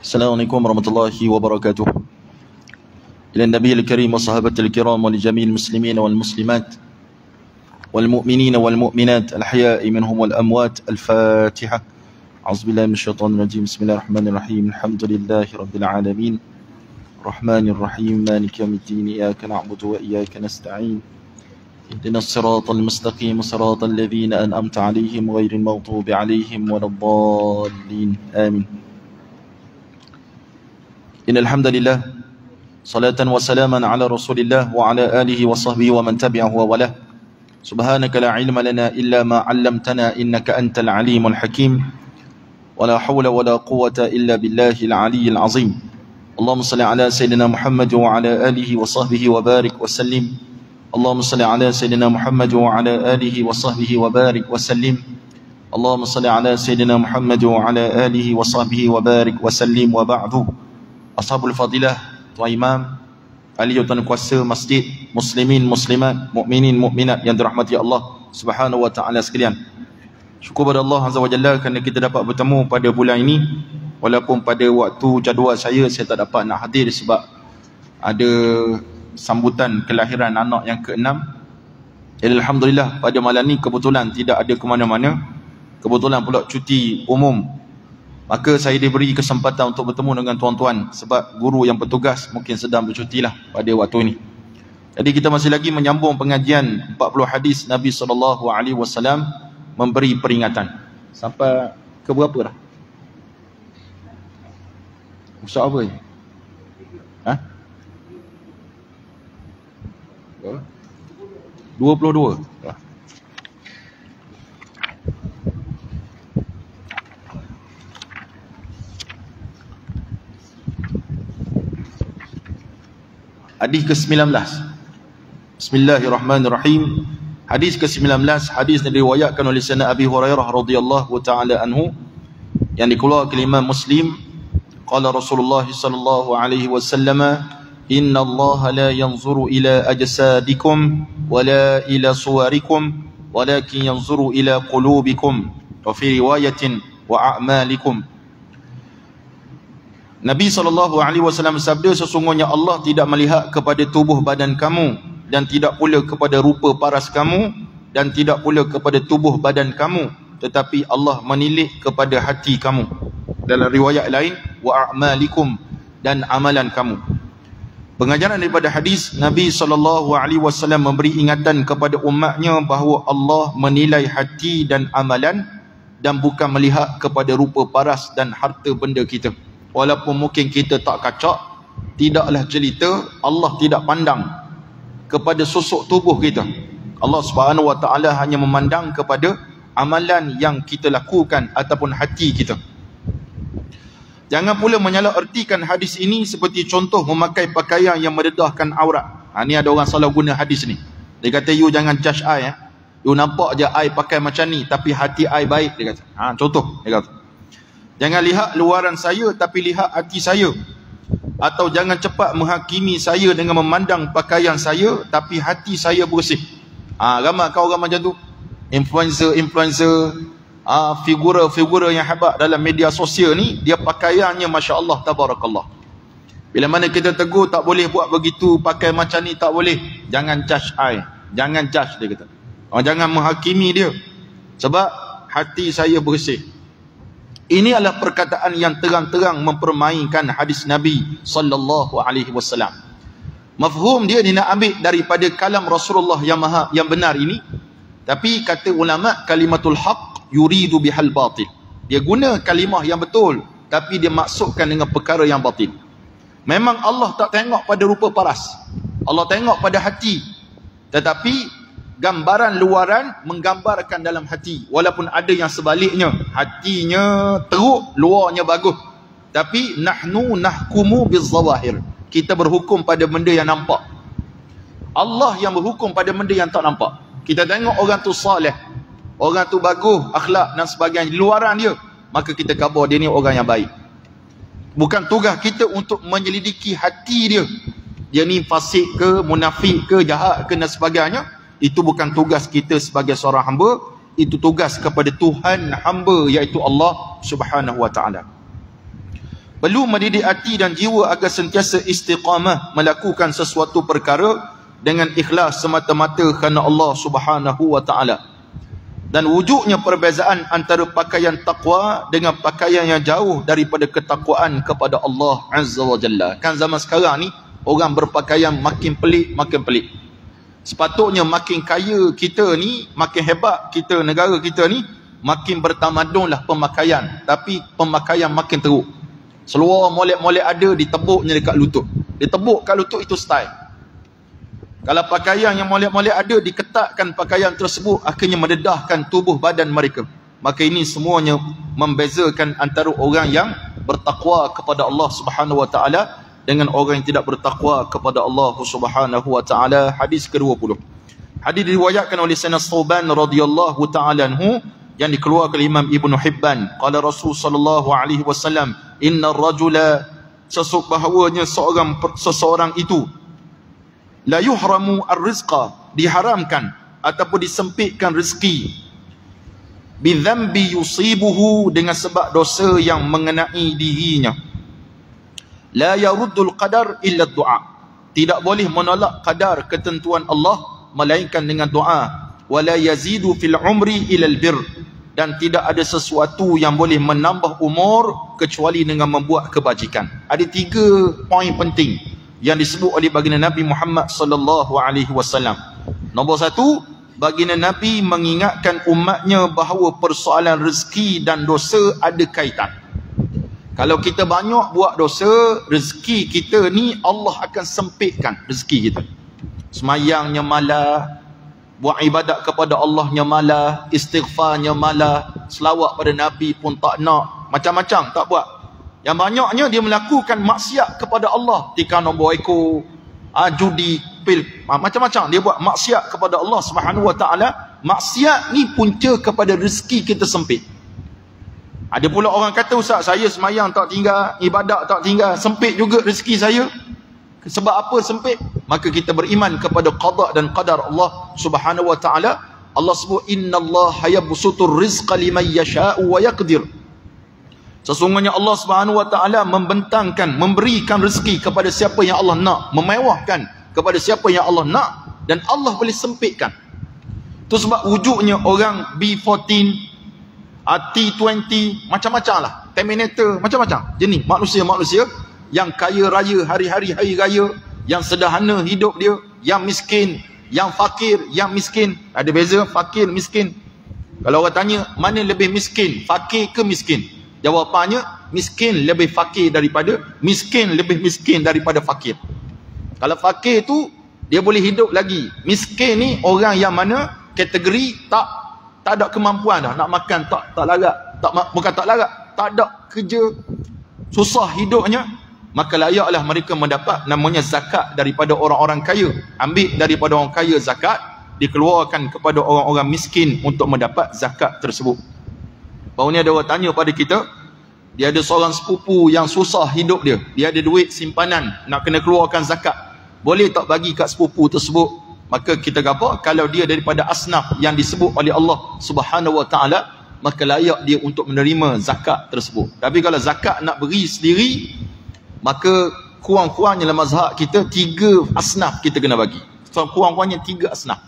Assalamualaikum warahmatullahi wabarakatuh. Ila Nabi al-Karim wa sahabatil kiram wa li jami'il muslimin wal muslimat wal mu'minin wal mu'minat al-ahya'i minhum wal amwat. Al-Fatiha. A'udzubillahi minasyaitonir rajim. Bismillahirrahmanirrahim. Alhamdulillahi rabbil alamin. Rahmanir rahim. Maliki yaumiddin. Iyyaka na'budu wa iyyaka nasta'in. Ihdinas siratal mustaqim. Siratal ladzina an'amta 'alaihim ghairil maghdubi 'alaihim waladdallin. Amin. Innal hamdalillah salatan wa salaman ala Rasulillah wa ala alihi wa sahbihi wa man tabi'ahu wa wala. Subhanaka la ilma lana illa ma 'allamtana innaka antal alimul hakim. Wa la hawla wa la quwwata illa billahil aliyyil azim. Allahumma salli ala sayyidina Muhammad wa ala alihi wa sahbihi wa barik wa sallim. Allahumma salli ala sayyidina Muhammad wa ala alihi wa sahbihi wa barik wa sallim. Allahumma salli ala sayyidina Muhammad wa ala alihi wa sahbihi wa barik wa sallim. Wa ba'du. Ashabul fadilah, Tuan Imam, ahli tuan kuasa masjid, muslimin, muslimat, mukminin, mukminat yang dirahmati Allah Subhanahu wa taala sekalian. Syukur pada Allah Azza wa Jalla kerana kita dapat bertemu pada bulan ini. Walaupun pada waktu jadual saya tak dapat nak hadir sebab ada sambutan kelahiran anak yang ke-6. Alhamdulillah pada malam ni kebetulan tidak ada ke mana-mana. Kebetulan pula cuti umum. Maka saya diberi kesempatan untuk bertemu dengan tuan-tuan sebab guru yang bertugas mungkin sedang bercuti lah pada waktu ini. Jadi kita masih lagi menyambung pengajian 40 hadis Nabi SAW memberi peringatan. Sampai ke berapa dah? Ustaz apa ni? Ha? 22. Hadis ke-19. Bismillahirrahmanirrahim. Hadis ke-19, hadis yang diriwayatkan oleh Sayyidina Abi Hurairah radhiyallahu taala anhu yang dikeluarkan oleh Imam Muslim. Qala Rasulullah sallallahu alaihi wasallam, "Inna Allah la yanzuru ila ajsadikum wala ila suwarikum, walakin yanzuru ila qulubikum." Wa fi riwayatin wa a'malikum. Nabi SAW bersabda, sesungguhnya Allah tidak melihat kepada tubuh badan kamu dan tidak pula kepada rupa paras kamu dan tidak pula kepada tubuh badan kamu, tetapi Allah menilik kepada hati kamu. Dalam riwayat lain, wa a'malikum, dan amalan kamu. Pengajaran daripada hadis, Nabi SAW memberi ingatan kepada umatnya bahawa Allah menilai hati dan amalan dan bukan melihat kepada rupa paras dan harta benda kita. Walaupun mungkin kita tak kacak, tidaklah cerita Allah tidak pandang kepada sosok tubuh kita. Allah Subhanahu wa taala hanya memandang kepada amalan yang kita lakukan ataupun hati kita. Jangan pula menyalahertikan hadis ini seperti contoh memakai pakaian yang meredahkan aurat. Ni ada orang salah guna hadis ni. Dia kata, you jangan judge I. You nampak je I pakai macam ni tapi hati I baik, dia kata. Contoh dia kata, jangan lihat luaran saya tapi lihat hati saya. Atau jangan cepat menghakimi saya dengan memandang pakaian saya tapi hati saya bersih. Ramai kau orang macam tu. Influencer, figura-figura yang hebat dalam media sosial ni, dia pakaiannya Masya Allah, Tabarakallah. Bila mana kita tegur tak boleh buat begitu, pakai macam ni tak boleh, jangan judge I. Jangan judge, dia kata. Jangan menghakimi dia sebab hati saya bersih. Ini adalah perkataan yang terang-terang mempermainkan hadis Nabi sallallahu alaihi wasallam. Mafhum dia nak ambil daripada kalam Rasulullah yang benar ini. Tapi kata ulama, kalimatul haq yuridu bihal batil. Dia guna kalimah yang betul tapi dia maksudkan dengan perkara yang batil. Memang Allah tak tengok pada rupa paras. Allah tengok pada hati. Tetapi gambaran luaran menggambarkan dalam hati. Walaupun ada yang sebaliknya, hatinya teruk, luarnya bagus. Tapi nahnu nahkumu bizzawahir. Kita berhukum pada benda yang nampak. Allah yang berhukum pada benda yang tak nampak. Kita tengok orang tu saleh, orang tu bagus akhlak dan sebagainya, luaran dia, maka kita khabar dia ni orang yang baik. Bukan tugas kita untuk menyelidiki hati dia. Dia ni fasik ke, munafik ke, jahat ke dan sebagainya. Itu bukan tugas kita sebagai seorang hamba. Itu tugas kepada Tuhan hamba, iaitu Allah Subhanahu wa ta'ala. Perlu mendidik hati dan jiwa agar sentiasa istiqamah melakukan sesuatu perkara dengan ikhlas semata-mata kerana Allah Subhanahu wa taala. Dan wujudnya perbezaan antara pakaian takwa dengan pakaian yang jauh daripada ketakwaan kepada Allah Azza wa Jalla. Kan zaman sekarang ni orang berpakaian makin pelik, makin pelik. Sepatutnya makin kaya kita ni, makin hebat kita, negara kita ni, makin bertamadunlah pemakaian. Tapi pemakaian makin teruk. Seluar molek-molek ada, ditebuknya dekat lutut. Ditebuk kat lutut itu style. Kalau pakaian yang molek-molek ada, diketatkan pakaian tersebut, akhirnya mendedahkan tubuh badan mereka. Maka ini semuanya membezakan antara orang yang bertakwa kepada Allah Subhanahu wa taala dengan orang yang tidak bertakwa kepada Allah Subhanahu wa taala. Hadis ke-20. Hadis diriwayatkan oleh Sayyidina Thawban radhiyallahu taala anhu yang dikeluarkan oleh Imam Ibn Hibban. Qala Rasul sallallahu alaihi wasallam, inna rajula, bahawanya seseorang itu, la yuhramu ar-rizqa, diharamkan ataupun disempitkan rezeki, bidhambi yusibuhu, dengan sebab dosa yang mengenai dirinya. La yaruddul qadar illa du'a, tidak boleh menolak qadar ketentuan Allah melainkan dengan doa. Wala yazidu fil umri ila albir, dan tidak ada sesuatu yang boleh menambah umur kecuali dengan membuat kebajikan. Ada 3 poin penting yang disebut oleh baginda Nabi Muhammad sallallahu alaihi wasallam. Nombor 1, baginda Nabi mengingatkan umatnya bahawa persoalan rezeki dan dosa ada kaitan. Kalau kita banyak buat dosa, rezeki kita ni Allah akan sempitkan rezeki kita. Semayangnya malah, buat ibadat kepada Allahnya malah, istighfarnya malah, selawat pada Nabi pun tak nak, macam-macam tak buat. Yang banyaknya dia melakukan maksiat kepada Allah, tikar nombor ekor, judi, pil, macam-macam dia buat maksiat kepada Allah Subhanahu wa taala. Maksiat ni punca kepada rezeki kita sempit. Ada pula orang kata, ustaz, saya semayang tak tinggal, ibadat tak tinggal, sempit juga rezeki saya. Sebab apa sempit? Maka kita beriman kepada qada dan qadar Allah Subhanahu wa taala. Allah sebut, innallaha yabsutur rizqa liman yasha'u wa yaqdir. Sesungguhnya Allah Subhanahu wa taala membentangkan, memberikan rezeki kepada siapa yang Allah nak, memewahkan kepada siapa yang Allah nak, dan Allah boleh sempitkan. Itu sebab wujudnya orang B14, T20, macam-macam lah, Terminator, macam-macam jenis manusia-manusia yang kaya raya hari-hari hari raya, yang sederhana hidup dia, yang miskin, yang fakir, yang miskin. Ada beza fakir, miskin. Kalau orang tanya mana lebih miskin, fakir ke miskin? Jawapannya, miskin lebih fakir daripada, miskin lebih miskin daripada fakir. Kalau fakir tu dia boleh hidup lagi. Miskin ni orang yang mana kategori tak ada kemampuan dah nak makan, tak larat, bukan tak larat, tak ada kerja, susah hidupnya. Maka layaklah mereka mendapat namanya zakat daripada orang-orang kaya. Ambil daripada orang kaya zakat, dikeluarkan kepada orang-orang miskin untuk mendapat zakat tersebut. Baru ni ada orang tanya pada kita, dia ada seorang sepupu yang susah hidup dia, dia ada duit simpanan nak kena keluarkan zakat, boleh tak bagi kat sepupu tersebut? Maka kita kata, kalau dia daripada asnaf yang disebut oleh Allah Subhanahu wa taala, maka layak dia untuk menerima zakat tersebut. Tapi kalau zakat nak beri sendiri, maka kurang-kurangnya dalam mazhab kita 3 asnaf kita kena bagi. So, kurang-kurangnya 3 asnaf.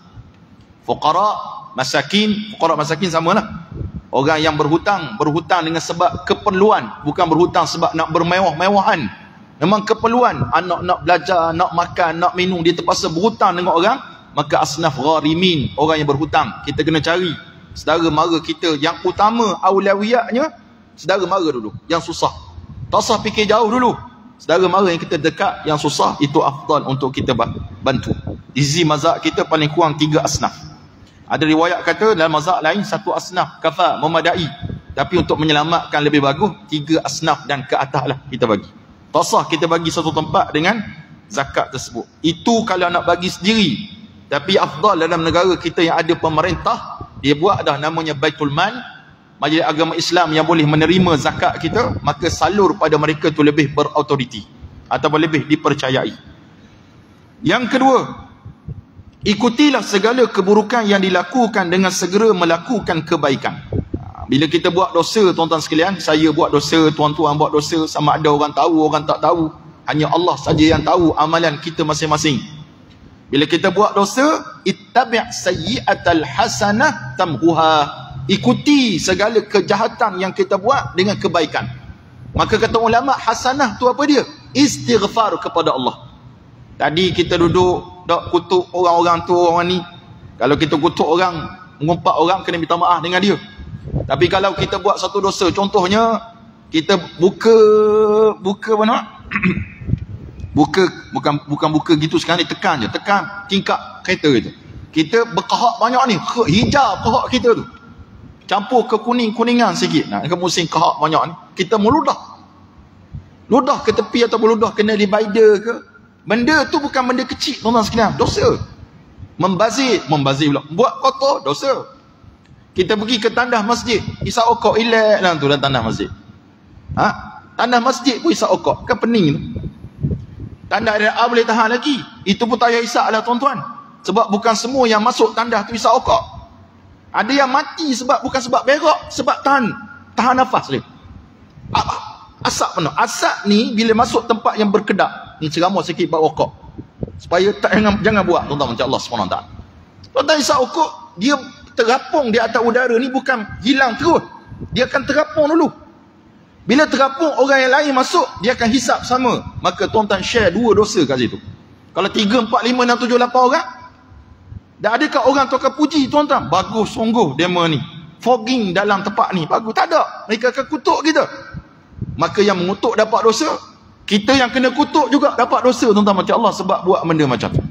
Fuqara, masakin. Fuqara, masakin samalah. Orang yang berhutang dengan sebab keperluan, bukan berhutang sebab nak bermewah-mewahan. Memang keperluan, anak nak belajar, nak makan, nak minum, dia terpaksa berhutang dengan orang. Maka asnaf gharimin, orang yang berhutang. Kita kena cari saudara mara kita yang utama aulawiyatnya, saudara mara dulu yang susah. Tak usah fikir jauh dulu. Saudara mara yang kita dekat, yang susah, itu afdal untuk kita bantu. Di sisi mazhab kita paling kurang 3 asnaf. Ada riwayat kata dalam mazhab lain 1 asnaf kafa, memadai. Tapi untuk menyelamatkan lebih bagus 3 asnaf dan ke atas lah kita bagi. Tak usah kita bagi satu tempat dengan zakat tersebut. Itu kalau nak bagi sendiri. Tapi afdal dalam negara kita yang ada pemerintah, dia buat dah namanya Baitul Mal, majlis agama Islam yang boleh menerima zakat kita, maka salur pada mereka tu lebih berautoriti ataupun lebih dipercayai. Yang kedua, ikutilah segala keburukan yang dilakukan dengan segera melakukan kebaikan. Bila kita buat dosa, tuan-tuan sekalian, saya buat dosa, tuan-tuan buat dosa, sama ada orang tahu, orang tak tahu, hanya Allah saja yang tahu amalan kita masing-masing. Bila kita buat dosa, ittabi' sayyi'atal hasanah tamhuha. Ikuti segala kejahatan yang kita buat dengan kebaikan. Maka kata ulama, hasanah tu apa dia? Istighfar kepada Allah. Tadi kita duduk dak kutuk orang-orang tu, orang ni. Kalau kita kutuk orang, mengumpat orang, kena minta maaf dengan dia. Tapi kalau kita buat satu dosa, contohnya kita buka mana? bukan buka gitu sekarang ni, tekan je, tekan tingkap kereta gitu. Kita berkahak banyak ni, hijau kahak kita tu, campur ke kuningan sikit. Nah, ke musim kahak banyak ni, kita meludah ke tepi ataupun ludah kena divider ke. Benda tu bukan benda kecil, tuan-tuan sekalian, dosa. Membazir pula, buat kotor, dosa. Kita pergi ke tandas masjid, isap okok elak dalam tu, dalam tandas masjid. Tandas masjid pun isap okok, kan pening tu. Tandas RA boleh tahan lagi, itu pun tak payah isap lah tuan-tuan. Sebab bukan semua yang masuk tandas tu isap okok. Ada yang mati bukan sebab berak, sebab tahan nafas dia. Asap penuh. Asap ni bila masuk tempat yang berkedap, ni ceramah sikit buat okok, supaya jangan buat, tuan-tuan, macam Allah SWT. Tuan-tuan, isap okok, dia terapung di atas udara ni, bukan hilang terus, dia akan terapung dulu. Bila terapung, orang yang lain masuk, dia akan hisap sama. Maka tuan-tuan share 2 dosa kat situ. Kalau 3, 4, 5, 6, 7, 8 orang, dan adakah orang tu akan puji tuan-tuan? Bagus sungguh demo ni, fogging dalam tempat ni, bagus. Tak ada, mereka akan kutuk kita. Maka yang mengutuk dapat dosa, kita yang kena kutuk juga dapat dosa, tuan-tuan, macam Allah, sebab buat benda macam tu.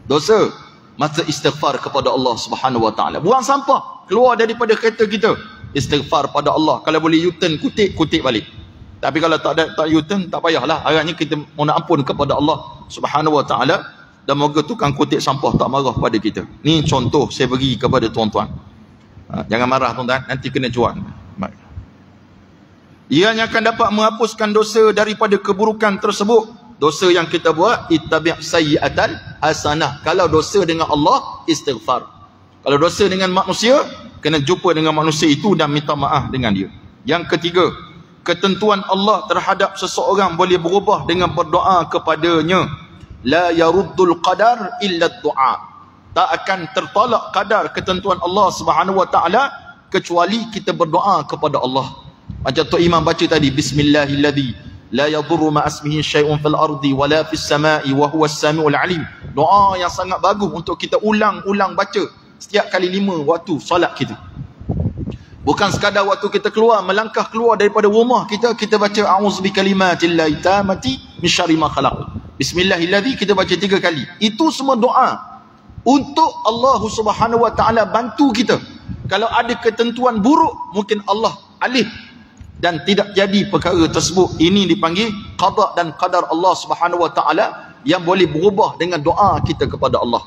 Dosa. Masa istighfar kepada Allah Subhanahu Wa Taala. Buang sampah, keluar daripada kereta kita, istighfar pada Allah. Kalau boleh U-turn, kutik balik. Tapi kalau tak U-turn, tak payahlah. Agaknya kita mohon ampun kepada Allah Subhanahu Wa Taala, dan moga tukang kutik sampah tak marah pada kita. Ni contoh saya bagi kepada tuan-tuan. Jangan marah tuan-tuan, nanti kena cuan. Ianya akan dapat menghapuskan dosa daripada keburukan tersebut. Dosa yang kita buat, ittabi' sayyi'atal hasanah. Kalau dosa dengan Allah, istighfar. Kalau dosa dengan manusia, kena jumpa dengan manusia itu dan minta maaf dengan dia. Yang ketiga, ketentuan Allah terhadap seseorang boleh berubah dengan berdoa kepadanya. La yaruddul qadar illa du'a. Tak akan tertolak kadar ketentuan Allah Subhanahu Wa Taala kecuali kita berdoa kepada Allah. Macam Tok Imam baca tadi, bismillahilladzi la yadurru ma asmihi syai'un fil ardi wala fis sama'i wa huwas samiul alim. Doa yang sangat bagus untuk kita ulang-ulang baca setiap kali 5 waktu solat kita. Bukan sekadar waktu kita melangkah keluar daripada rumah kita baca a'udzu bikalimatillahi tammati min syarri ma khalaq. Bismillahilladzi kita baca 3 kali. Itu semua doa untuk Allah Subhanahu Wa Taala bantu kita. Kalau ada ketentuan buruk, mungkin Allah alih dan tidak jadi perkara tersebut. Ini dipanggil qada dan qadar Allah Subhanahu Wa Taala yang boleh berubah dengan doa kita kepada Allah.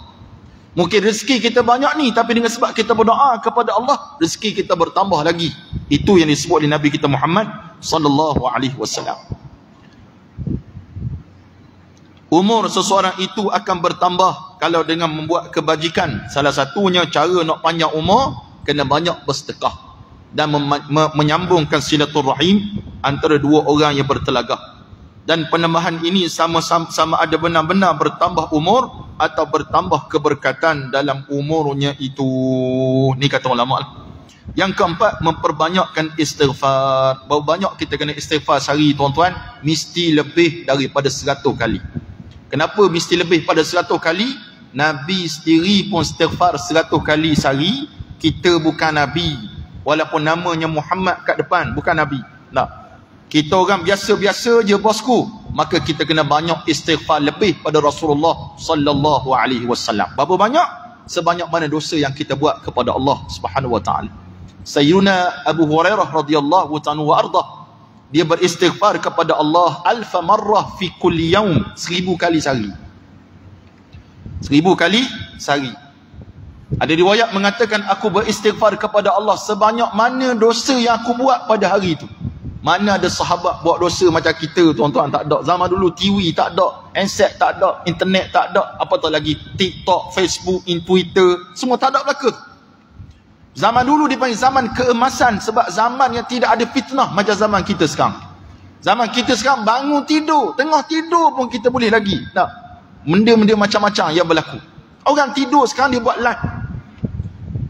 Mungkin rezeki kita banyak ni, tapi dengan sebab kita berdoa kepada Allah, rezeki kita bertambah lagi. Itu yang disebut oleh Nabi kita Muhammad sallallahu alaihi wasallam. Umur seseorang itu akan bertambah kalau dengan membuat kebajikan. Salah satunya cara nak panjang umur, kena banyak bersedekah dan menyambungkan silaturahim antara 2 orang yang bertelagah. Dan penambahan ini sama ada benar-benar bertambah umur atau bertambah keberkatan dalam umurnya itu. Ni kata ulama. Yang keempat, memperbanyakkan istighfar. Berapa banyak kita kena istighfar sehari tuan-tuan? Mesti lebih daripada 100 kali. Kenapa mesti lebih pada 100 kali? Nabi sendiri pun istighfar 100 kali sehari. Kita bukan Nabi, walaupun namanya Muhammad kat depan, bukan Nabi. Nah, kita orang biasa-biasa je bosku. Maka kita kena banyak istighfar lebih pada Rasulullah sallallahu alaihi wasallam. Berapa banyak? Sebanyak mana dosa yang kita buat kepada Allah Subhanahu Wa Taala. Sayyidina Abu Hurairah radhiyallahu ta'ala wa ardah, dia beristighfar kepada Allah alfa marrah fi kulli yaum, 1000 kali sehari. 1000 kali sehari. Ada riwayat mengatakan, aku beristighfar kepada Allah sebanyak mana dosa yang aku buat pada hari itu. Mana ada sahabat buat dosa macam kita tuan-tuan? Tak ada. Zaman dulu TV tak ada, handset tak ada, internet tak ada, apatah lagi TikTok, Facebook, Twitter, semua tak ada belaka. Zaman dulu dipanggil zaman keemasan sebab zaman yang tidak ada fitnah macam zaman kita sekarang. Zaman kita sekarang bangun tidur, tengah tidur pun kita boleh lagi nak benda-benda macam-macam yang berlaku. Orang tidur sekarang dia buat live.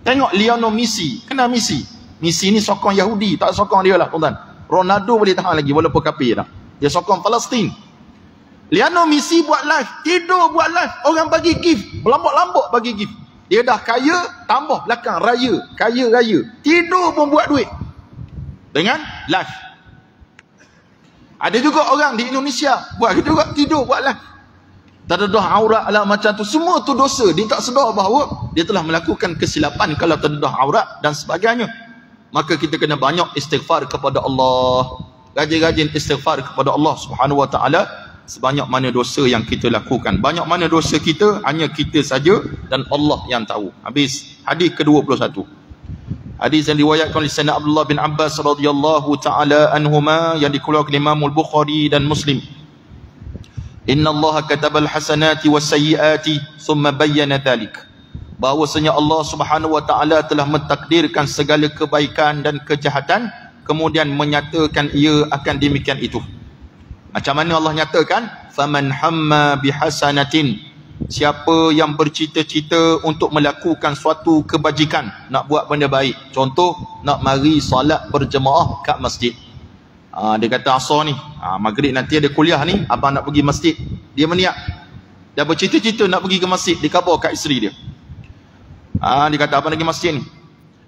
Tengok Lionel Messi. Kenal Messi? Messi ni sokong Yahudi, tak sokong dia lah tuan-tuan. Ronaldo boleh tahan lagi walaupun kafir dah. Dia sokong Palestin. Lionel Messi buat live, tidur buat live, orang bagi gift, berlambak-lambak bagi gift. Dia dah kaya, tambah belakang raya, kaya raya. Tidur pun buat duit dengan live. Ada juga orang di Indonesia buat juga tidur buat live. Terdedah aurat lah macam tu. Semua tu dosa. Dia tak sedar bahawa dia telah melakukan kesilapan kalau terdedah aurat dan sebagainya. Maka kita kena banyak istighfar kepada Allah. Rajin-rajin istighfar kepada Allah Subhanahu Wa Taala sebanyak mana dosa yang kita lakukan. Banyak mana dosa kita hanya kita saja dan Allah yang tahu. Habis hadis ke-21. Hadis yang diriwayatkan oleh Sayyidina Abdullah bin Abbas radhiyallahu taala anhuma yang dikeluarkan oleh Imam Al-Bukhari dan Muslim. Inna Allah katabal hasanati was sayyiati thumma bayyana dhalik. Bahwasanya Allah Subhanahu wa taala telah mentakdirkan segala kebaikan dan kejahatan kemudian menyatakan ia akan demikian itu. Macam mana Allah nyatakan? Faman hamma bihasanatin. Siapa yang bercita-cita untuk melakukan suatu kebajikan, nak buat benda baik. Contoh, nak mari solat berjemaah kat masjid. Dia kata asar ni, maghrib nanti ada kuliah ni, abang nak pergi masjid. Dia berniat. Dia bercita-cita nak pergi ke masjid, dia khabar kat isteri dia. Dia kata abang nak pergi masjid ni.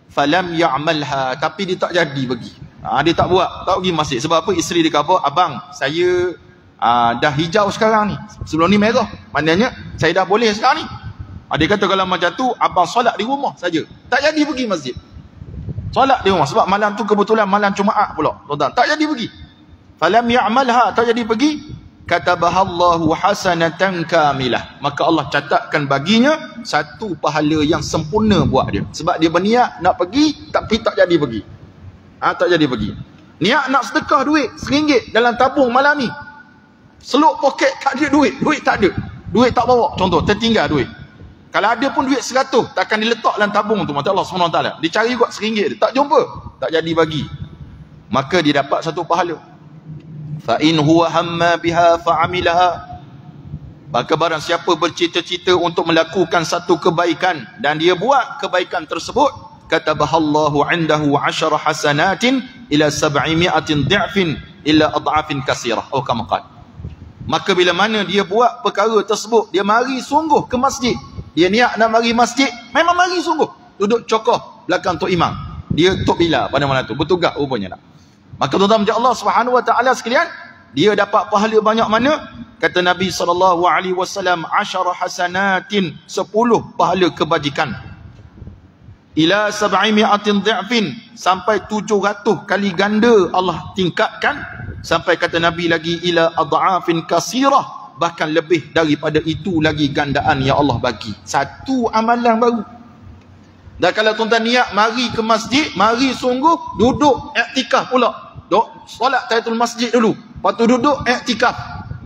Falam ya'malha, tapi dia tak jadi pergi. Dia tak buat, tak pergi masjid. Sebab apa? Isteri dia kata, abang, saya dah hijau sekarang ni. Sebelum ni merah. Maknanya, saya dah boleh sekarang ni. Dia kata kalau macam tu, abang solat di rumah saja. Tak jadi pergi masjid. Solat di rumah. Sebab malam tu kebetulan malam Jumaat pula. Tuan-tuan, tak jadi pergi. Falam ya'malha, tak jadi pergi. Katabahallahu hasanatan kamilah. Maka Allah catatkan baginya satu pahala yang sempurna buat dia. Sebab dia berniat nak pergi, tapi tak jadi pergi. Tak jadi pergi. Niat nak sedekah duit RM1 dalam tabung malam ni. Seluk poket tak ada duit. Duit tak ada. Duit tak bawa. Contoh, tertinggal duit. Kalau ada pun duit 100, takkan diletak dalam tabung tu. Mata Allah SWT. Dia cari kot RM1 dia. Tak jumpa. Tak jadi bagi. Maka dia dapat satu pahala. Fa in huwa hamma biha fa'amilaha. Maka barang siapa bercita-cita untuk melakukan satu kebaikan dan dia buat kebaikan tersebut, katabahallahu 'indahu 10 hasanatin ila 700 dhi'fin ila ad'afin katsirah. Oh kama qala. Maka bila mana dia buat perkara tersebut, dia mari sungguh ke masjid. Dia niat nak mari masjid, memang mari sungguh. Duduk cokoh belakang tok imam. Dia tok bila pada malam tu, bertugas rupanya nak. Maka tuan-tuan Allah Subhanahu wa taala sekalian, dia dapat pahala banyak mana? Kata Nabi SAW, 10 hasanatin, 10 pahala kebajikan. Ila 700 dhi'fin, sampai 700 kali ganda Allah tingkatkan. Sampai kata Nabi lagi, ila ad'afin kasirah, bahkan lebih daripada itu lagi gandaan yang Allah bagi. Satu amalan baru. Dan kalau tuan-tuan niat mari ke masjid, mari sungguh, duduk iktikaf pula. Solat tahiyatul masjid dulu, lepas tu duduk iktikaf,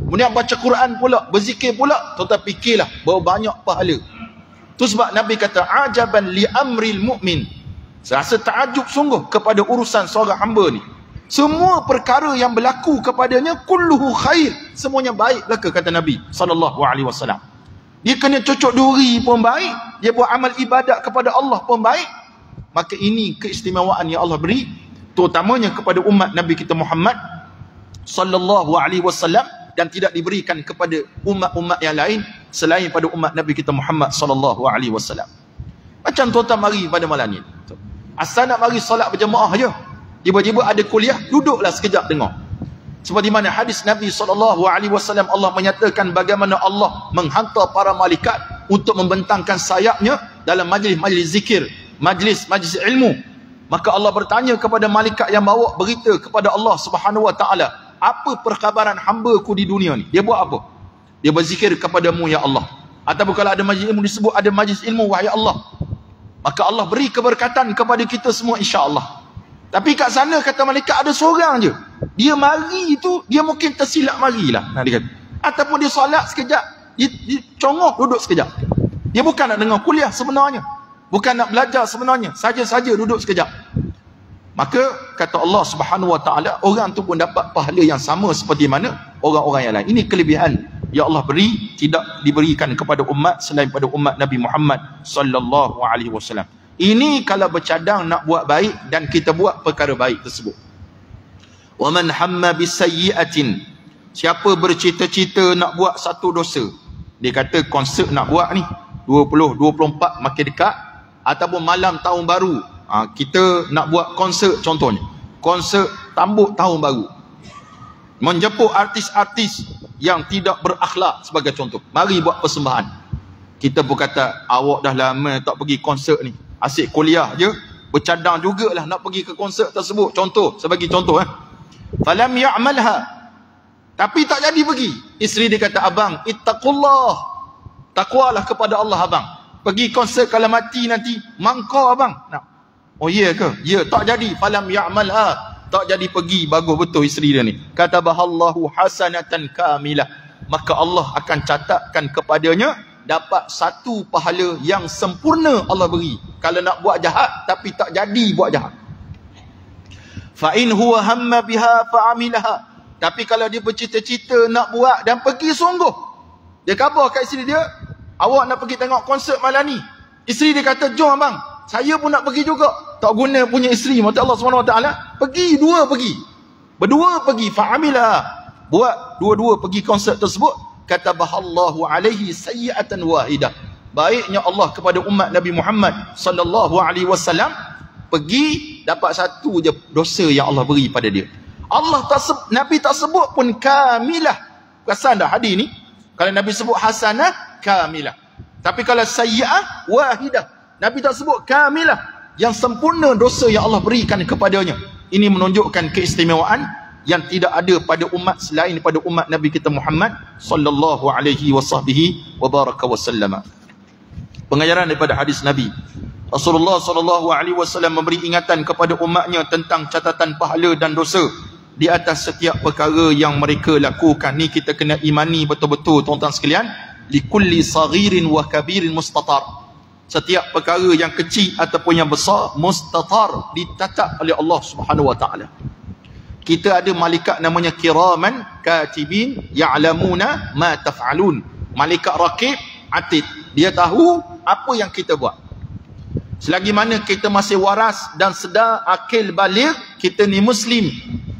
kemudian baca Quran pula, berzikir pula. Tuan-tuan fikirlah berapa banyak pahala. Tu sebab Nabi kata ajaban li amril mu'min. Saya rasa takjub sungguh kepada urusan seorang hamba ni. Semua perkara yang berlaku kepadanya kulluhu khair, semuanya baik belaka, kata Nabi SAW. Dia kena cocok duri pun baik, dia buat amal ibadat kepada Allah pun baik. Maka ini keistimewaan yang Allah beri, terutamanya kepada umat Nabi kita Muhammad SAW, dan tidak diberikan kepada umat-umat yang lain selain pada umat Nabi kita Muhammad SAW. Macam tuan-tuan mari pada malam ni, asal nak mari solat berjemaah je, tiba-tiba ada kuliah, duduklah sekejap dengar. Seperti mana hadis Nabi SAW, Allah menyatakan bagaimana Allah menghantar para malaikat untuk membentangkan sayapnya dalam majlis-majlis zikir, majlis-majlis ilmu. Maka Allah bertanya kepada malaikat yang bawa berita kepada Allah Subhanahu wa taala, apa perkhabaran hamba-Ku di dunia ni? Dia buat apa? Dia berzikir kepadamu ya Allah. Ataupun kalau ada majlis ilmu disebut ada majlis ilmu wahai Allah. Maka Allah beri keberkatan kepada kita semua insya-Allah. Tapi kat sana kata malaikat ada seorang je. Dia mari itu, dia mungkin tersilap marilah. Dia kata. Ataupun dia solat sekejap, dia congok duduk sekejap. Dia bukan nak dengar kuliah sebenarnya. bukan nak belajar sebenarnya, saja-saja duduk sekejap. Maka kata Allah Subhanahu wa taala, orang tu pun dapat pahala yang sama seperti mana orang-orang yang lain. Ini kelebihan ya Allah beri, tidak diberikan kepada umat selain pada umat Nabi Muhammad sallallahu alaihi wasallam. Ini kalau bercadang nak buat baik dan kita buat perkara baik tersebut. Wa man hamma bisayyi'atin, siapa bercita-cita nak buat satu dosa, dia kata konsert nak buat ni 2024 makin dekat, ataupun malam tahun baru, kita nak buat konsert, contohnya konsert tambut tahun baru, menjemput artis-artis yang tidak berakhlak sebagai contoh, mari buat persembahan. Kita pun kata awak dah lama tak pergi konsert ni, asyik kuliah je, bercadang jugalah nak pergi ke konsert tersebut, contoh, sebagai contoh. Falam ya'malha, tapi tak jadi pergi. Isteri dia kata, abang ittaqullah, takwalah kepada Allah abang, pergi konsert kalau mati nanti mangkau abang. Oh ya ke? Ya, tak jadi. Falam ya'malha, tak jadi pergi. Bagus betul isteri dia ni. Katabahallahu hasanatan kamilah, maka Allah akan catatkan kepadanya dapat satu pahala yang sempurna Allah beri. Kalau nak buat jahat tapi tak jadi buat jahat. Fa in huwa hamma biha fa'amilaha, tapi kalau dia bercita-cita nak buat dan pergi sungguh, dia khabar kat isteri dia, awak nak pergi tengok konsert malam ni. Isteri dia kata, jom abang, saya pun nak pergi juga. Tak guna punya isteri, mata Allah SWT, pergi, berdua pergi, fa'amilaha, buat dua-dua pergi konsert tersebut. Katabahallahu alaihi sayyi'atan wahidah, baiknya Allah kepada umat Nabi Muhammad sallallahu alaihi wasallam, pergi dapat satu je dosa yang Allah beri pada dia. Nabi tak sebut pun kamilah. Perasan dah hadis ni, kalau Nabi sebut hasanah kamilah, tapi kalau sayyi'ah wahidah, Nabi tak sebut kamilah, yang sempurna dosa yang Allah berikan kepadanya. Ini menunjukkan keistimewaan yang tidak ada pada umat selain pada umat Nabi kita Muhammad sallallahu alaihi wasallam. Pengajaran daripada hadis Nabi, Rasulullah sallallahu alaihi wasallam memberi ingatan kepada umatnya tentang catatan pahala dan dosa di atas setiap perkara yang mereka lakukan. Ni kita kena imani betul-betul tuan-tuan sekalian. Likulli saghirin wa kabirin mustatar, setiap perkara yang kecil ataupun yang besar mustatar, dicatat oleh Allah Subhanahu wa taala. Kita ada malaikat namanya kiraman katibin ya'lamuna ma taf'alun. Malaikat rakib atid, dia tahu apa yang kita buat. Selagi mana kita masih waras dan sedar akil balik, kita ni muslim,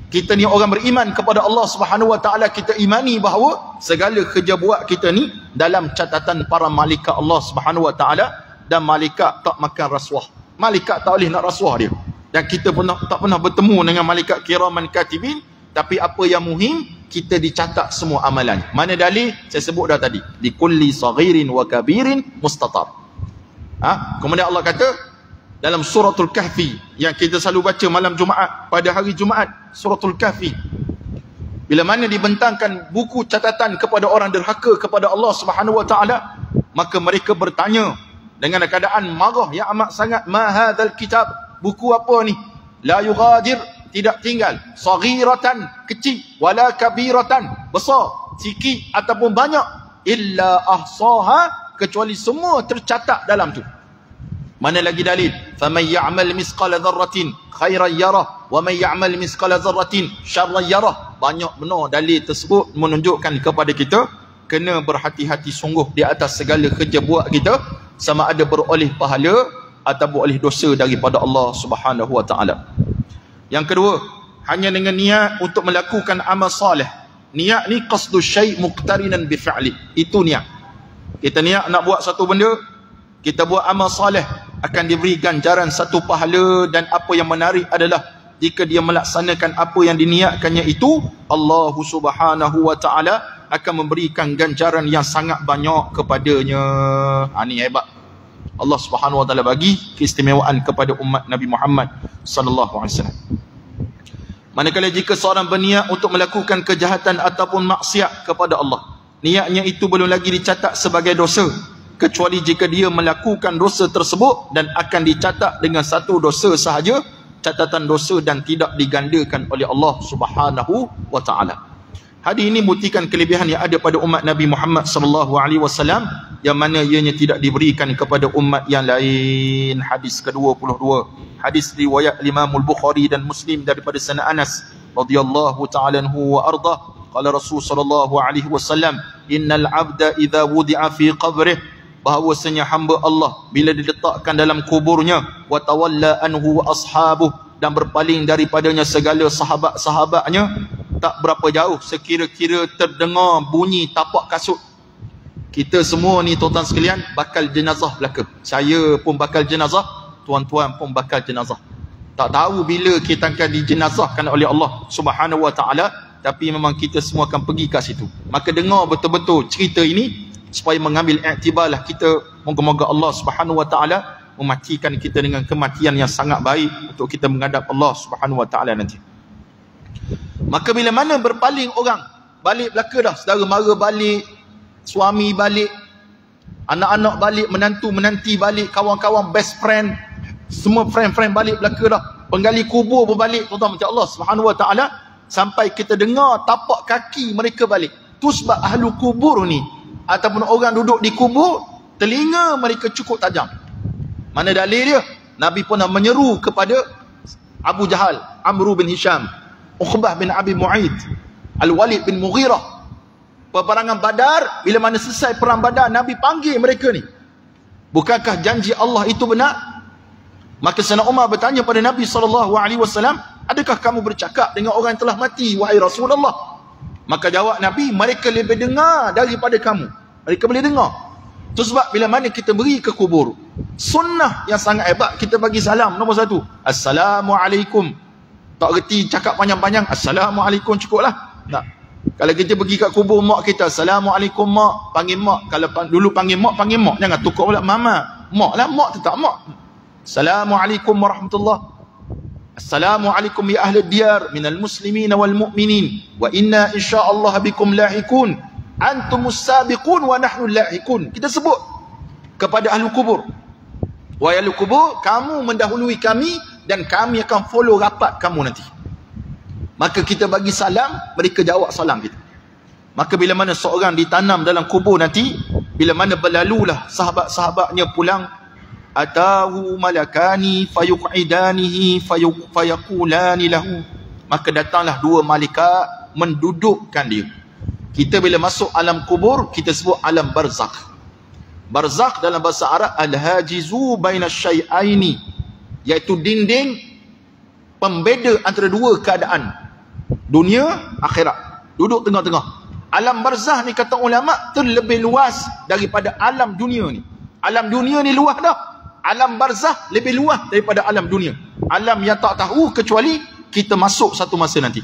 kita ni orang beriman kepada Allah Subhanahu wa taala, kita imani bahawa segala kerja buat kita ni dalam catatan para malaikat Allah Subhanahu wa taala, dan malaikat tak makan rasuah. Malaikat tak boleh nak rasuah dia. Dan kita tak pernah bertemu dengan malaikat kiraman katibin, tapi apa yang muhim, kita dicatat semua amalan. Mana dalil? Saya sebut dah tadi, di kulli saghirin wa kabirin mustatar. Kemudian Allah kata dalam suratul kahfi yang kita selalu baca malam Jumaat, pada hari Jumaat, suratul kahfi, bila mana dibentangkan buku catatan kepada orang derhaka kepada Allah Subhanahu wa taala, maka mereka bertanya dengan keadaan marah yang amat sangat, ma hadzal kitab, buku apa ni? La yughadir, tidak tinggal, saghiratan, kecil, wala kabiratan, besar, sikit ataupun banyak, illa ahsaha, kecuali semua tercatat dalam tu. Mana lagi dalil? Faman ya'mal misqala dzarratin khairan yarah wa man ya'mal misqala dzarratin syarran yarah. Banyak benar dalil tersebut menunjukkan kepada kita kena berhati-hati sungguh di atas segala kerja buat kita, sama ada beroleh pahala atau beroleh dosa daripada Allah Subhanahu wa taala. Yang kedua, hanya dengan niat untuk melakukan amal soleh. Niat ni qasdu syai' muqtarinan bi fi'li. Itu niat. Kita niat nak buat satu benda, kita buat amal soleh, akan diberi ganjaran satu pahala. Dan apa yang menarik adalah jika dia melaksanakan apa yang diniatkannya itu, Allah Subhanahu wa taala akan memberikan ganjaran yang sangat banyak kepadanya. Ini hebat. Allah Subhanahu wa taala bagi keistimewaan kepada umat Nabi Muhammad sallallahu alaihi wasallam. Manakala jika seorang berniat untuk melakukan kejahatan ataupun maksiat kepada Allah, niatnya itu belum lagi dicatat sebagai dosa, kecuali jika dia melakukan dosa tersebut dan akan dicatat dengan satu dosa sahaja, catatan dosa, dan tidak digandakan oleh Allah Subhanahu wa taala. Hadis ini buktikan kelebihan yang ada pada umat Nabi Muhammad sallallahu alaihi wasallam yang mana ianya tidak diberikan kepada umat yang lain. Hadis ke-22, hadis riwayat Imam Al-Bukhari dan Muslim daripada Sayyidina Anas radhiyallahu ta'ala anhu wa ardah, qala Rasul sallallahu alaihi wasallam, innal 'abda idza wudi'a fi qabrih, bahawasanya hamba Allah bila diletakkan dalam kuburnya, wa tawalla anhu wa ashabuh, dan berpaling daripadanya segala sahabat-sahabatnya, tak berapa jauh sekira-kira terdengar bunyi tapak kasut. Kita semua ni tuan-tuan sekalian bakal jenazah belaka. Saya pun bakal jenazah, tuan-tuan pun bakal jenazah. Tak tahu bila kita akan dijenazahkan oleh Allah Subhanahu wa taala, tapi memang kita semua akan pergi kat situ. Maka dengar betul-betul cerita ini supaya mengambil iktibarlah kita. Moga-moga Allah Subhanahu wa taala mematikan kita dengan kematian yang sangat baik untuk kita menghadap Allah Subhanahu wa taala nanti. Maka bila mana berpaling orang, balik belaka dah, saudara mara balik, suami balik, anak-anak balik, menantu-menanti balik, kawan-kawan, best friend, semua friend-friend balik belaka dah, penggali kubur pun balik, tuan-tuan macam Allah Subhanahu wa taala, sampai kita dengar tapak kaki mereka balik. Tu sebab ahlu kubur ni ataupun orang duduk di kubur, telinga mereka cukup tajam. Mana dalil dia? Nabi pernah menyeru kepada Abu Jahal, Amr bin Hisham, Uqbah bin Abi Mu'aid, Al-Walid bin Mughirah. Peperangan Badar, bila mana selesai perang Badar, Nabi panggil mereka ni. Bukankah janji Allah itu benar? Maka Sayyidina Umar bertanya pada Nabi SAW, adakah kamu bercakap dengan orang yang telah mati, wahai Rasulullah? Maka jawab Nabi, mereka lebih dengar daripada kamu. Mereka boleh dengar. Itu sebab bila mana kita beri ke kubur, sunnah yang sangat hebat, kita bagi salam. Nombor satu, Assalamualaikum. Tak reti cakap panjang-panjang, Assalamualaikum cukuplah. Tak. Kalau kita pergi kat kubur mak kita, Assalamualaikum mak, panggil mak. Kalau dulu panggil mak, jangan tukar pula mama. Mak lah, mak tetap mak. Assalamualaikum warahmatullahi. Assalamualaikum ya ahli diyar minal muslimin wal mu'minin, wa inna insyaallah bikum lahikun, antumus sabiqun wa nahnu lahikun. Kita sebut kepada ahli kubur, wahai ahli kubur, kamu mendahului kami dan kami akan follow rapat kamu nanti. Maka kita bagi salam, mereka jawab salam kita. Maka bila mana seorang ditanam dalam kubur nanti, bila mana berlalulah sahabat-sahabatnya pulang, atahu malakani fayuqidanihi fayaqulani lahu, maka datanglah dua malaikat mendudukkan dia. Kita bila masuk alam kubur, kita sebut alam barzakh. Barzakh dalam bahasa Arab al-hajizu baina syai'aini, iaitu dinding pembeda antara dua keadaan, dunia akhirat, duduk tengah-tengah. Alam barzakh ni kata ulama terlebih luas daripada alam dunia ni. Alam dunia ni luas dah, alam barzakh lebih luas daripada alam dunia. Alam yang tak tahu kecuali kita masuk satu masa nanti.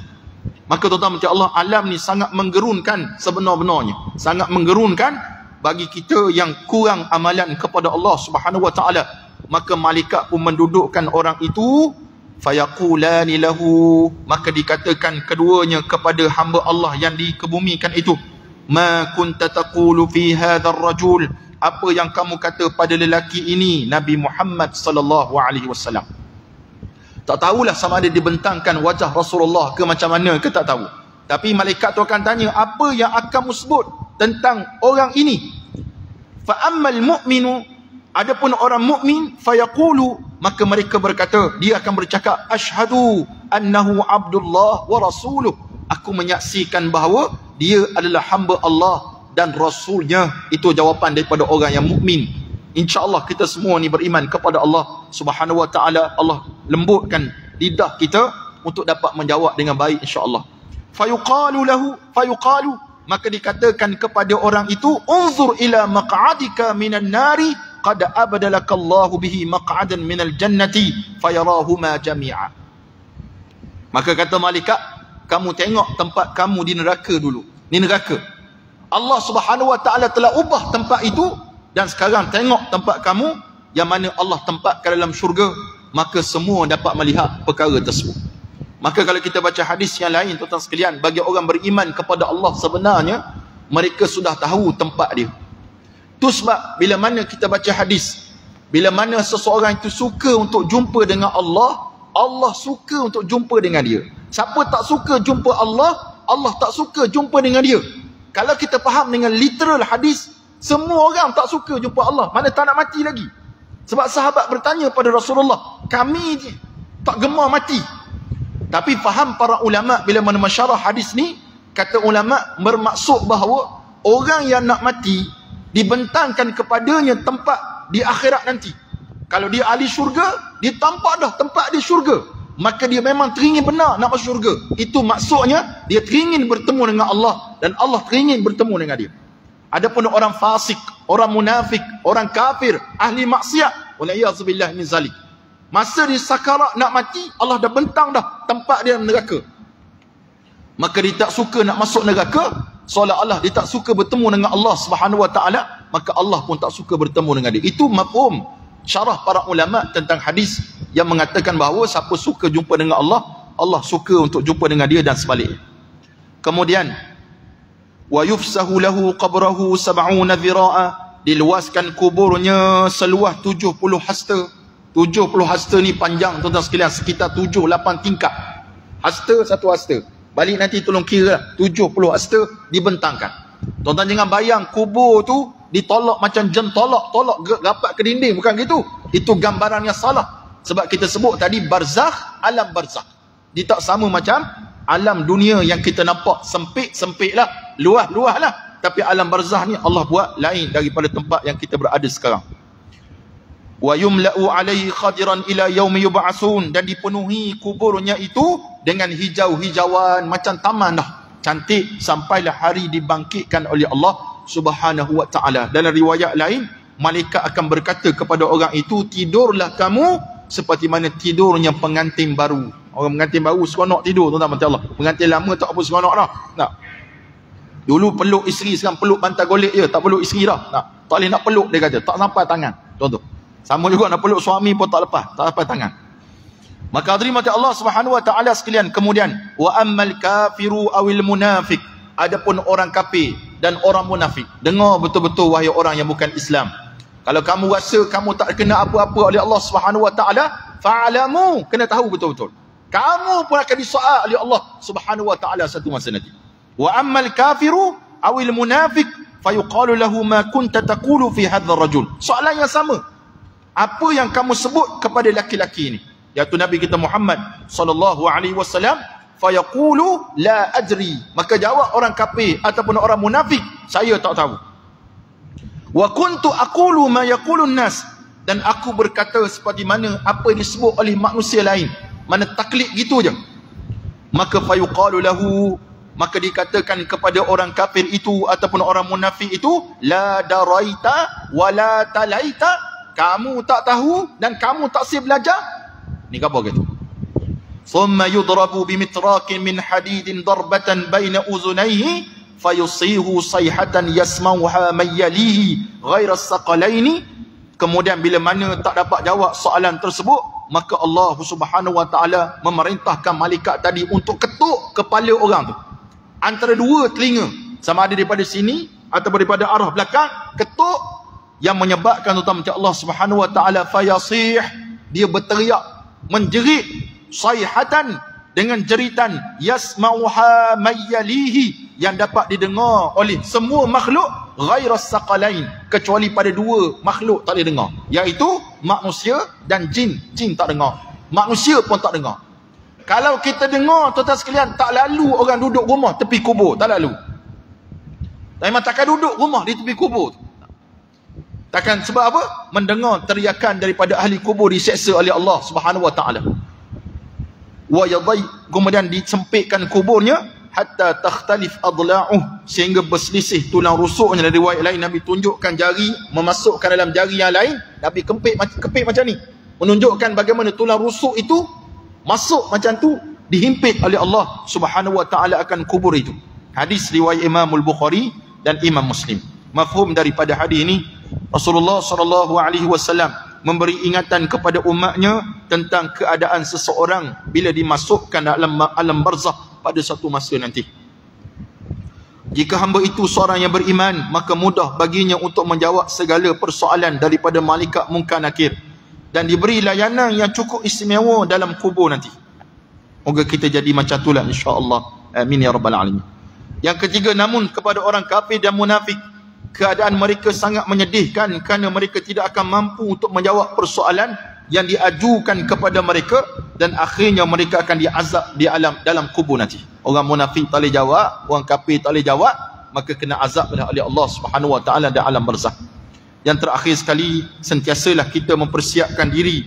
Maka tuan-tuan macam Allah, alam ni sangat menggerunkan sebenar-benarnya, sangat menggerunkan bagi kita yang kurang amalan kepada Allah Subhanahu wa taala. Maka malaikat pun mendudukkan orang itu, fayaqulani lahu, maka dikatakan keduanya kepada hamba Allah yang dikebumikan itu, ma kunta taqulu fi hadzal rajul, apa yang kamu kata pada lelaki ini, Nabi Muhammad sallallahu alaihi wasallam. Tak tahulah sama ada dibentangkan wajah Rasulullah ke macam mana ke, tak tahu. Tapi malaikat tu akan tanya, apa yang akan kamu sebut tentang orang ini? Fa ammal mu'minu, adapun orang mukmin, fayaqulu, maka mereka berkata, dia akan bercakap, asyhadu annahu abdullah wa rasuluh, aku menyaksikan bahawa dia adalah hamba Allah dan rasulnya. Itu jawapan daripada orang yang mukmin. InsyaAllah kita semua ni beriman kepada Allah Subhanahu wa ta'ala. Allah lembutkan lidah kita untuk dapat menjawab dengan baik insyaAllah. Fayuqalu lahu, fayuqalu, maka dikatakan kepada orang itu, unzur ila maq'adika minan nari qad abdalakallahu bihi maq'adan minal jannati fayarahuma jami'a. Maka kata malaikat, kamu tengok tempat kamu di neraka dulu. Di neraka Allah Subhanahu wa ta'ala telah ubah tempat itu, dan sekarang tengok tempat kamu yang mana Allah tempatkan dalam syurga. Maka semua dapat melihat perkara tersebut. Maka kalau kita baca hadis yang lain, tuan-tuan sekalian, bagi orang beriman kepada Allah sebenarnya, mereka sudah tahu tempat dia. Itu sebab bila mana kita baca hadis, bila mana seseorang itu suka untuk jumpa dengan Allah, Allah suka untuk jumpa dengan dia. Siapa tak suka jumpa Allah, Allah tak suka jumpa dengan dia. Kalau kita faham dengan literal hadis, Semua orang tak suka jumpa Allah, mana tak nak mati lagi. Sebab sahabat bertanya pada Rasulullah, kami tak gemar mati. Tapi faham para ulama bila mana mensyarah hadis ni, kata ulama bermaksud bahawa orang yang nak mati dibentangkan kepadanya tempat di akhirat nanti. Kalau dia ahli syurga, dia tampak dah tempat di syurga, maka dia memang teringin benar nak masuk syurga. Itu maksudnya dia teringin bertemu dengan Allah dan Allah teringin bertemu dengan dia. Adapun orang fasik, orang munafik, orang kafir, ahli maksiat, waliyadzubillah min zalik, masa di sakarat nak mati, Allah dah bentang dah tempat dia neraka, maka dia tak suka nak masuk neraka, seolah-olah dia tak suka bertemu dengan Allah Subhanahu wa taala, maka Allah pun tak suka bertemu dengan dia. Itu mafhum syarah para ulama tentang hadis yang mengatakan bahawa siapa suka jumpa dengan Allah, Allah suka untuk jumpa dengan dia dan sebaliknya. Kemudian wa yufsahu lahu qabrahu 70 dhira'a, diluaskan kuburnya seluas 70 hasta. 70 hasta ni panjang tuan-tuan sekalian, sekitar 7-8 tingkat. Hasta satu hasta. Balik nanti tolong kira lah, 70 hasta dibentangkan. Tuan-tuan jangan bayang kubur tu ditolak macam jem tolak rapat ke dinding, bukan gitu. Itu gambaran yang salah. Sebab kita sebut tadi barzakh, alam barzakh. Dia tak sama macam alam dunia yang kita nampak sempit lah, luas lah. Tapi alam barzakh ni Allah buat lain daripada tempat yang kita berada sekarang. Wa yumla'u alaihi khadiran ila yaumi yub'atsun, dan dipenuhi kuburnya itu dengan hijau-hijauan macam taman dah, cantik sampailah hari dibangkitkan oleh Allah Subhanahu wa taala. Dalam riwayat lain, malaikat akan berkata kepada orang itu, tidurlah kamu seperti mana tidurnya pengantin baru. Orang pengantin baru seronok tidur, tuan-tuan Allah. Pengantin lama tak apa seronok dah. Tak. Dulu peluk isteri, sekarang peluk bantal golek je, tak peluk isteri dah. Tak boleh nak peluk, dia kata, tak sampai tangan. Tuan-tuan. Sama juga nak peluk suami pun tak lepas tangan. Maka hadirin Allah Subhanahu wa taala sekalian, kemudian wa ammal kafiru awil munafiq, adapun orang kafir dan orang munafik, dengar betul-betul wahai orang yang bukan Islam. Kalau kamu rasa kamu tak kena apa-apa oleh Allah Subhanahu wa taala, fa'lamu, kena tahu betul-betul kamu pun akan disoal oleh Allah Subhanahu wa taala satu masa nanti. Wa ammal kafiru awil munafiq fayuqalu lahu ma kunta taqulu fi hadzal rajul. Soalan yang sama, apa yang kamu sebut kepada laki-laki ini, iaitu Nabi kita Muhammad sallallahu alaihi wasallam, fayaqulu la adri, maka jawab orang kafir ataupun orang munafik, saya tak tahu. Wa kuntu aqulu ma yaqulun nas, dan aku berkata seperti mana apa yang disebut oleh manusia lain, mana taklid gitu je. Maka fayuqalu lahu, maka dikatakan kepada orang kafir itu ataupun orang munafik itu, la daraita wa la talaita, kamu tak tahu dan kamu tak siap belajar. Ni apa gitu? Thumma yudrabu bimitrakin min hadidin darbatan baina uzunaihi fayusihu sayhatan yasmauha man yalihi ghaira as-saqalaini. Kemudian bila mana tak dapat jawab soalan tersebut, maka Allah Subhanahu wa taala memerintahkan malaikat tadi untuk ketuk kepala orang tu, antara dua telinga, sama ada daripada sini atau daripada arah belakang, ketuk, yang menyebabkan tuan-tuan Allah Subhanahu wa taala fayasih, dia berteriak, menjerit, sayhatan, dengan jeritan, yasmauha mayyalihi, yang dapat didengar oleh semua makhluk, ghairas saqalain, kecuali pada dua makhluk tak boleh dengar, iaitu manusia dan jin. Jin tak dengar, manusia pun tak dengar. Kalau kita dengar tuan-tuan sekalian, tak lalu orang duduk rumah tepi kubur, tak lalu. Memang takkan duduk rumah di tepi kubur, takkan. Sebab apa? Mendengar teriakan daripada ahli kubur diseksa oleh Allah Subhanahu wa taala. Wa yadai, kemudian disempitkan kuburnya, hatta takhtalif adla'uh, sehingga berselisih tulang rusuknya. Dari riwayat lain Nabi tunjukkan jari, memasukkan dalam jari yang lain, Nabi kepit macam ni, menunjukkan bagaimana tulang rusuk itu masuk macam tu, dihimpit oleh Allah Subhanahu wa taala akan kubur itu. Hadis riwayat Imam Al-Bukhari dan Imam Muslim. Mafhum daripada hadis ini, Rasulullah sallallahu alaihi wasallam memberi ingatan kepada umatnya tentang keadaan seseorang bila dimasukkan dalam alam barzakh pada satu masa nanti. Jika hamba itu seorang yang beriman, maka mudah baginya untuk menjawab segala persoalan daripada malaikat munkar nakir, dan diberi layanan yang cukup istimewa dalam kubur nanti. Moga kita jadi macam itulah insya-Allah. Amin ya rabbal alamin. Yang ketiga, namun kepada orang kafir dan munafik, keadaan mereka sangat menyedihkan kerana mereka tidak akan mampu untuk menjawab persoalan yang diajukan kepada mereka, dan akhirnya mereka akan diazab di dalam kubur nanti. Orang munafik tak boleh jawab, orang kafir tak boleh jawab, maka kena azab oleh Allah Subhanahu Wa Taala di alam barzakh. Yang terakhir sekali, sentiasalah kita mempersiapkan diri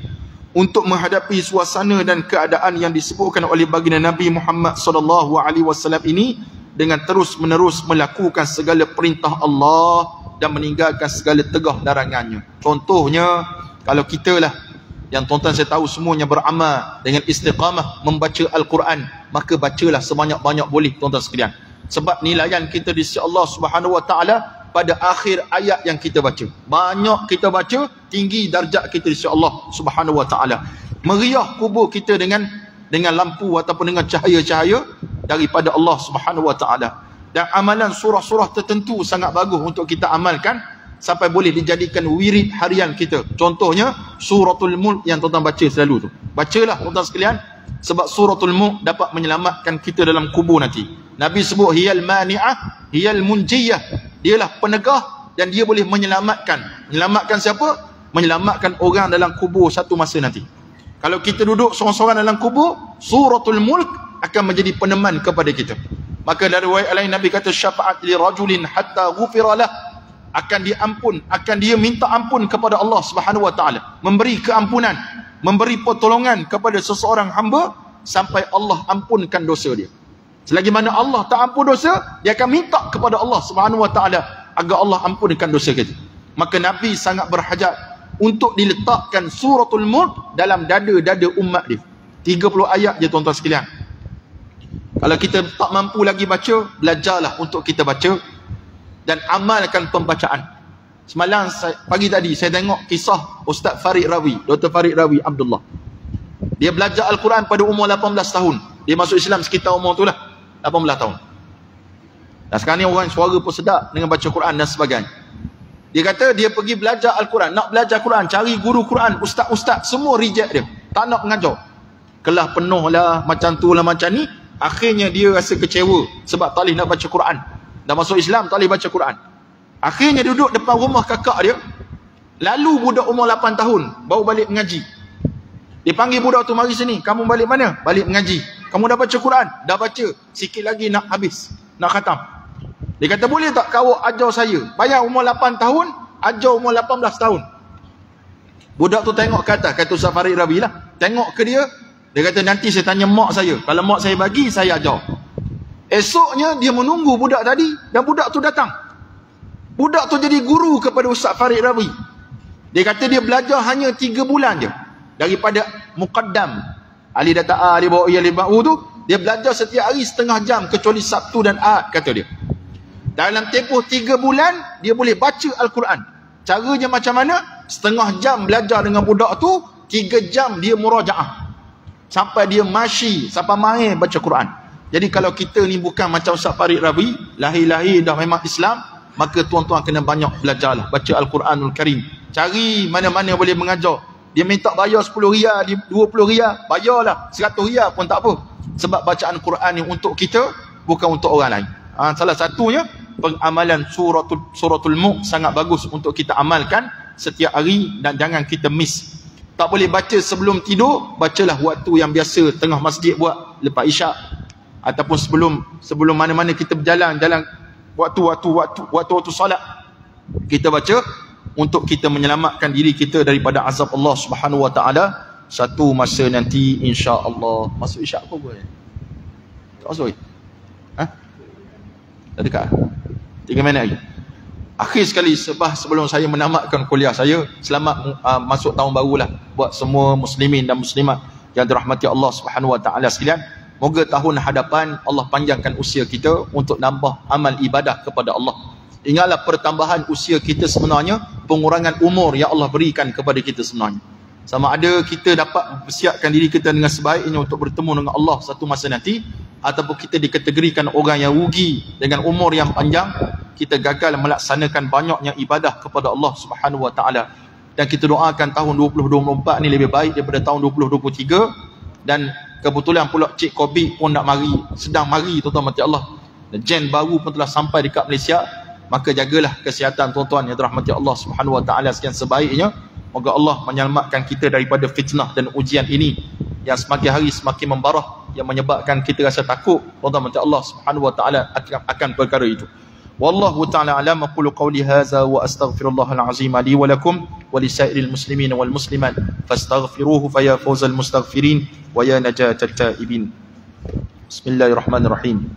untuk menghadapi suasana dan keadaan yang disebutkan oleh baginda Nabi Muhammad sallallahu alaihi wasallam ini, dengan terus-menerus melakukan segala perintah Allah dan meninggalkan segala tegah larangannya. Contohnya, kalau kita lah, yang tuan-tuan saya tahu semuanya beramal dengan istiqamah membaca Al-Quran, maka bacalah sebanyak-banyak boleh tuan-tuan sekalian. Sebab nilaian kita di sisi Allah Subhanahu Wa Taala pada akhir ayat yang kita baca. Banyak kita baca, tinggi darjat kita di sisi Allah Subhanahu Wa Taala. Meriah kubur kita dengan lampu ataupun dengan cahaya-cahaya daripada Allah Subhanahu Wa Taala. Dan amalan surah-surah tertentu sangat bagus untuk kita amalkan sampai boleh dijadikan wirid harian kita. Contohnya Suratul Mulk yang tuan-tuan baca selalu tu. Bacalah tuan-tuan sekalian, sebab Suratul Mulk dapat menyelamatkan kita dalam kubur nanti. Nabi sebut hiyal mani'ah, hiyal munjiyah. Dialah penegah dan dia boleh menyelamatkan. Menyelamatkan siapa? Menyelamatkan orang dalam kubur satu masa nanti. Kalau kita duduk seorang-seorang dalam kubur, Suratul Mulk akan menjadi peneman kepada kita. Maka dari riwayat lain Nabi kata syafaat li rajulin hatta ghufira lah, akan dia minta ampun kepada Allah Subhanahu Wa Taala, memberi keampunan, memberi pertolongan kepada seseorang hamba sampai Allah ampunkan dosa dia. Selagi mana Allah tak ampun dosa, dia akan minta kepada Allah Subhanahu Wa Taala agar Allah ampunkan dosa kita. Maka Nabi sangat berhajat untuk diletakkan Suratul Mulk dalam dada-dada umat dia. 30 ayat je tuan-tuan sekalian. Kalau kita tak mampu lagi baca, belajarlah untuk kita baca dan amalkan pembacaan. Semalam pagi tadi saya tengok kisah Ustaz Farid Rawi, Dr. Farid Rawi Abdullah. Dia belajar Al-Quran pada umur 18 tahun. Dia masuk Islam sekitar umur tu lah 18 tahun. Dan sekarang ni orang suara pun sedap dengan baca Quran dan sebagainya. Dia kata dia pergi belajar Al-Quran, nak belajar Quran, cari guru Quran, ustaz-ustaz, semua reject dia, tak nak mengajar. Kelas penuh lah, macam tu lah, macam ni. Akhirnya dia rasa kecewa sebab tak boleh nak baca Quran. Dah masuk Islam, tak boleh baca Quran. Akhirnya duduk depan rumah kakak dia. Lalu budak umur 8 tahun baru balik mengaji. Dia panggil budak tu, mari sini, kamu balik mana? Balik mengaji. Kamu dah baca Quran? Dah baca. Sikit lagi nak habis, nak khatam. Dia kata, boleh tak kau ajar saya? Bayar umur 8 tahun, ajar umur 18 tahun. Budak tu tengok ke atas, kata Ustaz Farid Rabi lah. Tengok ke dia, dia kata, nanti saya tanya mak saya. Kalau mak saya bagi, saya ajar. Esoknya dia menunggu budak tadi, dan budak tu datang. Budak tu jadi guru kepada Ustaz Farid Rabi. Dia kata dia belajar hanya 3 bulan je. Daripada Muqaddam, Ali data A, dia bawa ia lebak tu, dia belajar setiap hari setengah jam, kecuali Sabtu dan Ahad, kata dia. Dalam tempoh 3 bulan, dia boleh baca Al-Quran. Caranya macam mana? Setengah jam belajar dengan budak tu, 3 jam dia murajaah. Sampai dia masyi, sampai mahir baca Quran. Jadi kalau kita ni bukan macam Ustaz Farid Rabi, lahir-lahir dah memang Islam, maka tuan-tuan kena banyak belajarlah, baca Al-Quranul Karim. Cari mana-mana boleh mengajar. Dia minta bayar 10 riyal, 20 riyal, bayarlah 100 riyal pun tak apa. Sebab bacaan Quran ni untuk kita, bukan untuk orang lain. Salah satunya, pengamalan Suratul Mulk sangat bagus untuk kita amalkan setiap hari dan jangan kita miss. Tak boleh baca sebelum tidur, bacalah waktu yang biasa tengah masjid buat lepas isyak, ataupun sebelum mana-mana kita berjalan waktu solat kita baca, untuk kita menyelamatkan diri kita daripada azab Allah Subhanahu Wa Taala satu masa nanti, insya-Allah. Masuk isyak apa boleh? Tak masuk. Dah dekat. 3 minit lagi. Akhir sekali, sebelum saya menamatkan kuliah saya, selamat masuk tahun barulah buat semua muslimin dan muslimat yang dirahmati Allah Subhanahu Wa Taala sekalian. Moga tahun hadapan Allah panjangkan usia kita untuk nambah amal ibadah kepada Allah. Ingatlah, pertambahan usia kita sebenarnya pengurangan umur yang Allah berikan kepada kita sebenarnya. Sama ada kita dapat bersiapkan diri kita dengan sebaiknya untuk bertemu dengan Allah satu masa nanti, ataupun kita dikategorikan orang yang rugi dengan umur yang panjang, kita gagal melaksanakan banyaknya ibadah kepada Allah Subhanahu Wa Taala. Dan kita doakan tahun 2024 ni lebih baik daripada tahun 2023. Dan kebetulan pula Cik Covid pun nak mari, sedang mari, tuan-tuan mati Allah. Dan jen baru pun telah sampai dekat Malaysia. Maka jagalah kesihatan tuan-tuan yang dirahmati Allah Subhanahu wa taala sekian sebaiknya. Moga Allah menyelamatkan kita daripada fitnah dan ujian ini yang semakin hari semakin membarah, yang menyebabkan kita rasa takut tuan-tuan Allah Subhanahu wa taala akan perkara itu. Wallahu ta'ala alam. Aqulu qawli hadza wa astaghfirullahal azim li wa lakum wa lisairil muslimin wal muslimat fastaghfiruhu fa ya fawzal mustaghfirin wa ya najatat taibin. Bismillahirrahmanirrahim.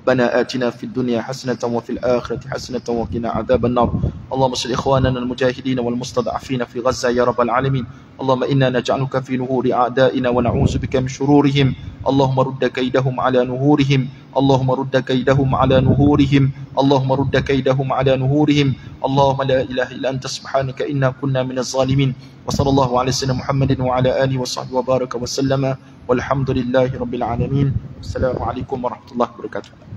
ربنا آتنا في الدنيا حسنة وفي الآخرة حسنة وقنا عذاب النار. اللهم صل إخواننا المجاهدين والمستضعفين في غزة يا رب العالمين. اللهم إنا نجعلك في نهور أعدائنا ونعوذ بك من شرورهم. اللهم رد كيدهم على نهورهم. اللهم رد كيدهم على نهورهم. اللهم رد كيدهم على نهورهم. اللهم لا إله إلا أنت سبحانك إنا كنا من الظالمين. وصلى الله على سيدنا محمد وعلى آله وصحبه وبارك وسلم والحمد لله رب العالمين. السلام عليكم ورحمة الله وبركاته.